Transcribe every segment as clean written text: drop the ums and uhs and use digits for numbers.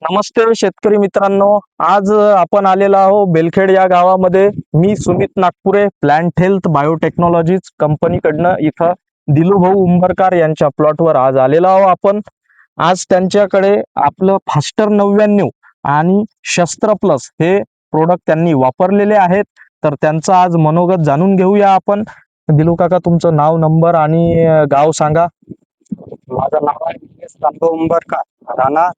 नमस्ते शेतकरी मित्रांनो. आज आपण आलेलो आहोत बेलखेड या गावामध्ये. मी सुमित नागपुरे, प्लांट हेल्थ बायोटेक्नॉलॉजीज कंपनीकडनं इथं दिलूभाऊ उंबरकार यांच्या प्लॉटवर आज आलेलो आहोत आपण. आज त्यांच्याकडे आपलं फास्टर 99 आणि शस्त्र प्लस हे प्रोडक्ट त्यांनी वापरलेले आहेत. तर त्यांचं आज मनोगत जाणून घेऊया आपण. दिलू काका, तुमचं नाव, नंबर आणि गाव सांगा. माझं नाव आहे निलेश रामभाऊ उंबरकर, राणा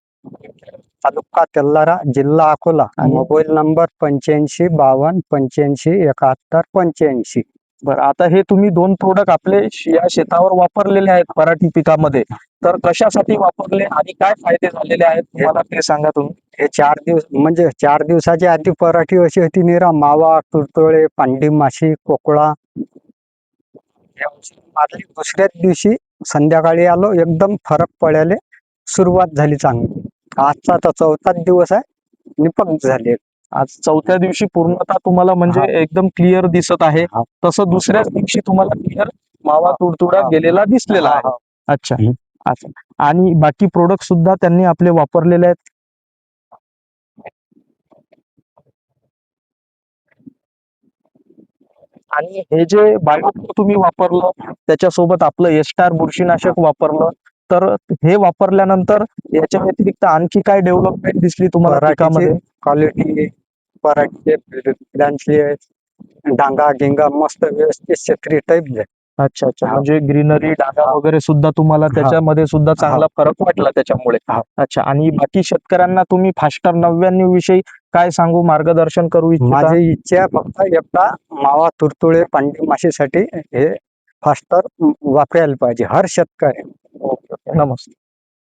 तालुका तेल्लारा, जिल्हा अकोला. आणि? Mobile number 8552 85 71 85. बरं, आता हे तुम्ही दोन प्रोडक्ट आपले या शेतावर वापरलेले आहेत पराठी पिकामध्ये. तर कशासाठी वापरले आणि काय फायदे झालेले आहेत मला ते सांगा तुम्ही. हे 4 दिवस म्हणजे 4 दिवसाच्या आधी पराठी अशी होती, निरा मावा, तुरतोळे, पांडी माशी, कोकळा. हे औषध मारली, दुसऱ्याच दिवशी संध्याकाळी आलो, एकदम फरक पडायला सुरुवात झाली चांगली. आजचा तर 4था दिवस आहे, निपक झाले. आज 4थ्या दिवशी पूर्णतः तुम्हाला म्हणजे एकदम क्लिअर दिसत आहे. हा. तसं दुसऱ्याच दिवशी तुम्हाला क्लिअर मावा तुडतुडा हा. गेलेला दिसलेला हा, आहे. हा. अच्छा अच्छा. आणि बाकी प्रोडक्ट सुद्धा त्यांनी आपले वापरलेले आहेत. आणि हे जे बायो तुम्ही वापरलं, त्याच्यासोबत आपलं एस्टार बुरशीनाशक वापरलं, तर हे वापरल्यानंतर याच्या व्यतिरिक्त आणखी काय डेव्हलपमेंट दिसली तुम्हाला पिकामध्ये? क्वालिटी, पराठीचे डांगा गिंगा मस्त व्यवस्थित शेतकरी टाईप झाले. अच्छा अच्छा. हा. म्हणजे ग्रीनरी, डागा हा. वगैरे सुद्धा तुम्हाला हा. त्याच्यामध्ये सुद्धा चांगला हा. फरक वाटला त्याच्यामुळे. हा. अच्छा. आणि बाकी शेतकऱ्यांना तुम्ही फास्टर 99 विषयी काय सांगू, मार्गदर्शन करू इच्छिता? माझी इच्छा फक्त एकदा मावा तुरतुळे पांडी माशीसाठी हे फास्टर वापरायला पाहिजे हर शेतकरी. Okay okay. नमस्ते.